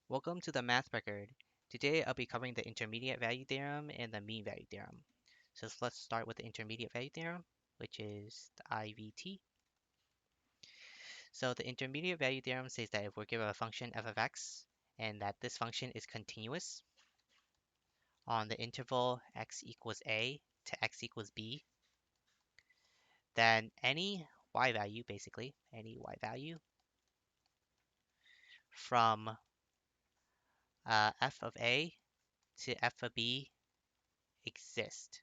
Welcome to the math record. Today I'll be covering the intermediate value theorem and the mean value theorem. So let's start with the intermediate value theorem, which is the IVT. So the intermediate value theorem says that if we're given a function f of x and that this function is continuous on the interval x equals a to x equals b, then any y value, basically, any y value from f of a to f of b exist.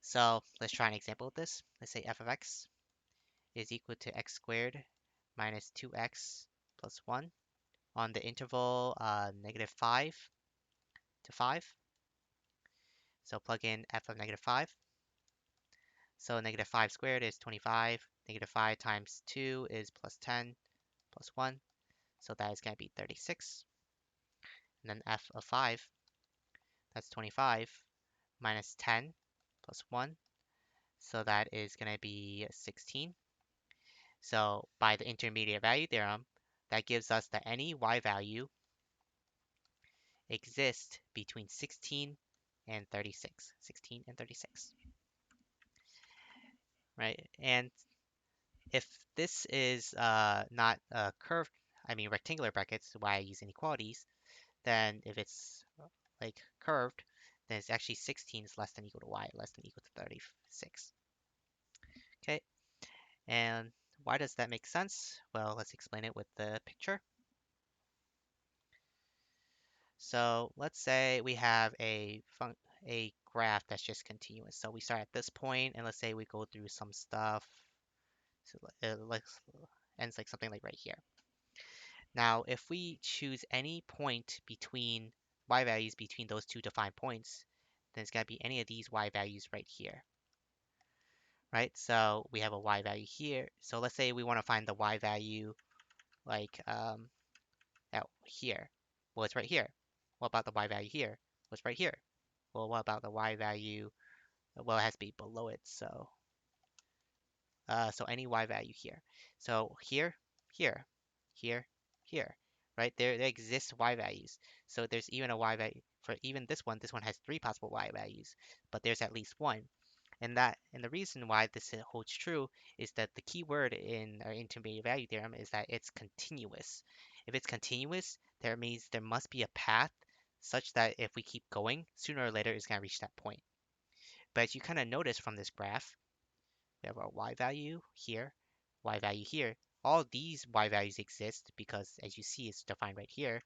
So let's try an example of this. Let's say f of x is equal to x squared minus 2x plus 1 on the interval negative 5 to 5. So plug in f of negative 5. So negative 5 squared is 25. Negative 5 times 2 is plus 10 plus 1. So that is going to be 36. And then f of 5, that's 25 minus 10 plus 1. So that is going to be 16. So by the intermediate value theorem, that gives us that any y value exists between 16 and 36. 16 and 36, right? And if this is not a curved, I mean rectangular brackets, why I use inequalities, then if it's like curved, then it's actually 16 is less than equal to y, less than equal to 36. Okay, and why does that make sense? Well, let's explain it with the picture. So let's say we have a graph that's just continuous. So we start at this point, and let's say we go through some stuff. So it ends like something like right here. Now, if we choose any point between y values between those two defined points, then it's going to be any of these y values right here, right? So we have a y value here. So let's say we want to find the y value like out here. Well, it's right here. What about the y value here? What's right here? Well, what about the y value? Well, it has to be below it, so so any y value here. So here, here, here, here, right? There exists y values. So there's even a y value for even this one. This one has 3 possible y values, but there's at least one. And the reason why this holds true is that the key word in our intermediate value theorem is that it's continuous. If it's continuous, that means there must be a path such that if we keep going, sooner or later it's going to reach that point. But as you kind of notice from this graph, we have our y value here, y value here. All these y values exist because, as you see, it's defined right here.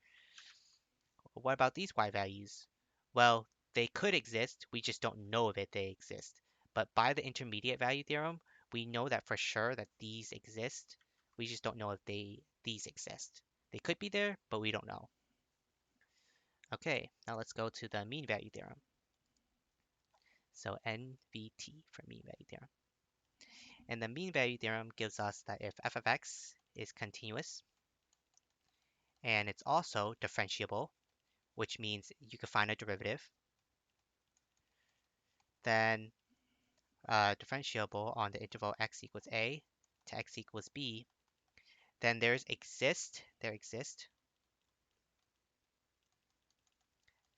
What about these y values? Well, they could exist, we just don't know if they exist. But by the intermediate value theorem, we know that for sure that these exist. We just don't know if these exist. They could be there, but we don't know. Okay, now let's go to the mean value theorem. So NVT for mean value theorem. And the mean value theorem gives us that if f of x is continuous and it's also differentiable, which means you can find a derivative, then differentiable on the interval x equals a to x equals b, then there exists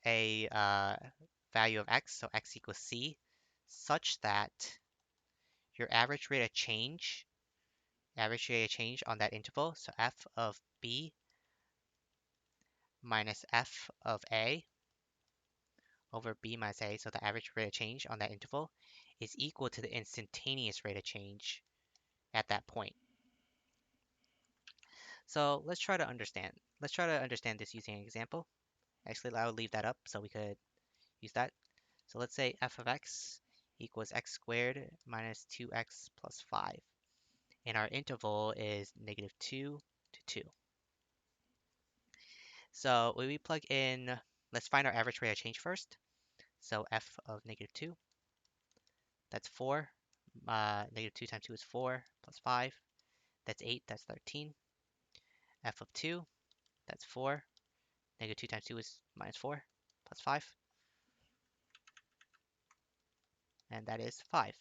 a value of x, so x equals c, such that your average rate of change on that interval, so f of b minus f of a over b minus a, so the average rate of change on that interval, is equal to the instantaneous rate of change at that point. So let's try to understand. Let's try to understand this using an example. Actually, I will leave that up so we could use that. So let's say f of x equals x squared minus 2x plus 5. And our interval is negative 2 to 2. So when we plug in, let's find our average rate of change first. So f of negative 2, that's 4. Negative 2 times 2 is 4 plus 5. That's 8, that's 13. F of 2, that's 4. Negative 2 times 2 is minus 4 plus 5. And that is 5.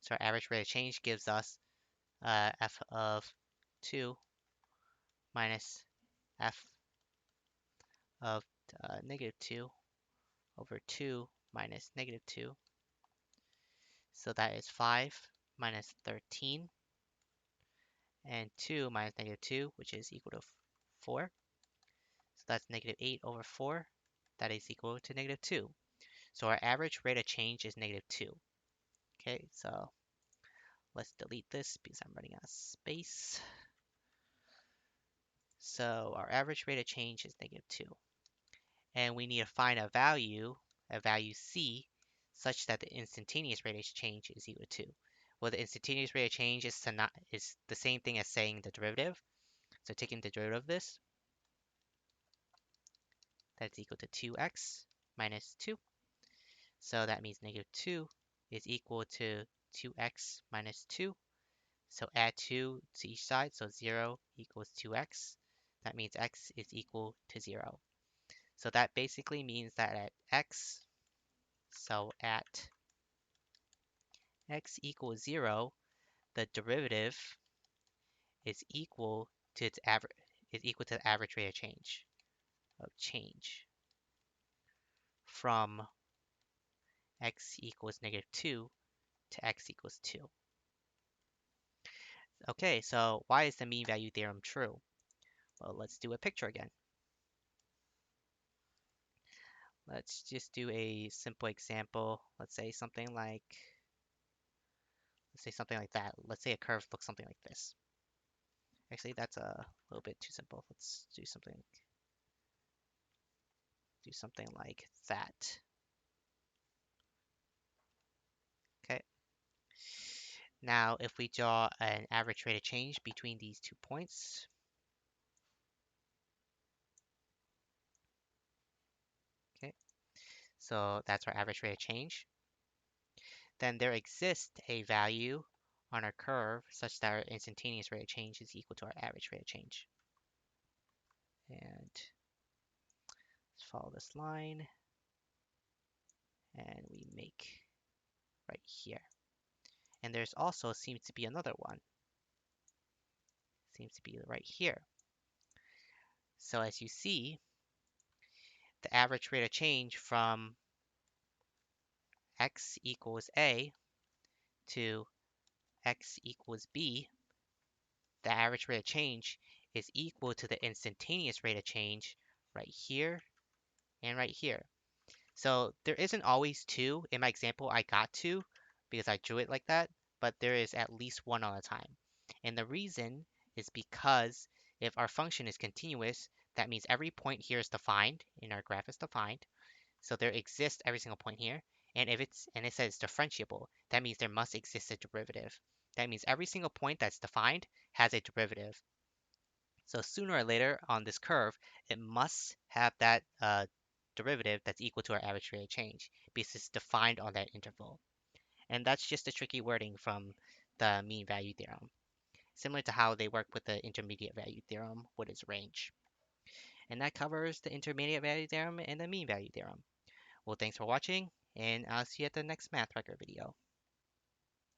So our average rate of change gives us f of 2 minus f of -2 over 2 minus -2. So that is 5 minus 13, and 2 minus -2, which is equal to 4. So that's -8 over 4. That is equal to -2. So our average rate of change is -2. Okay, so let's delete this because I'm running out of space. So our average rate of change is -2. And we need to find a value C, such that the instantaneous rate of change is equal to 2. Well, the instantaneous rate of change is the same thing as saying the derivative. So taking the derivative of this, that's equal to 2x minus 2. So that means -2 is equal to 2x minus 2. So add 2 to each side, so 0 equals 2x. That means x is equal to 0. So that basically means that at x equals 0, the derivative is equal to the average rate of change from x equals -2 to x equals 2. Okay, so why is the mean value theorem true? Well, let's do a picture again. Let's just do a simple example. Let's say something like that. Let's say a curve looks something like this. Actually, that's a little bit too simple. Let's do something like that. Okay. Now, if we draw an average rate of change between these 2 points, okay, so that's our average rate of change, then there exists a value on our curve such that our instantaneous rate of change is equal to our average rate of change. And let's follow this line, and we make right here. And there's also seems to be another one. Seems to be right here. So as you see, the average rate of change from x equals a to x equals b, the average rate of change is equal to the instantaneous rate of change right here and right here. So there isn't always 2. In my example, I got 2 because I drew it like that, but there is at least 1 all the time. And the reason is because if our function is continuous, that means every point here is defined, in our graph is defined. So there exists every single point here. And if it says differentiable, that means there must exist a derivative. That means every single point that's defined has a derivative. So sooner or later on this curve, it must have that derivative that's equal to our average rate of change because it's defined on that interval. And that's just a tricky wording from the mean value theorem, similar to how they work with the intermediate value theorem with its range. And that covers the intermediate value theorem and the mean value theorem. Well, thanks for watching, and I'll see you at the next math record video.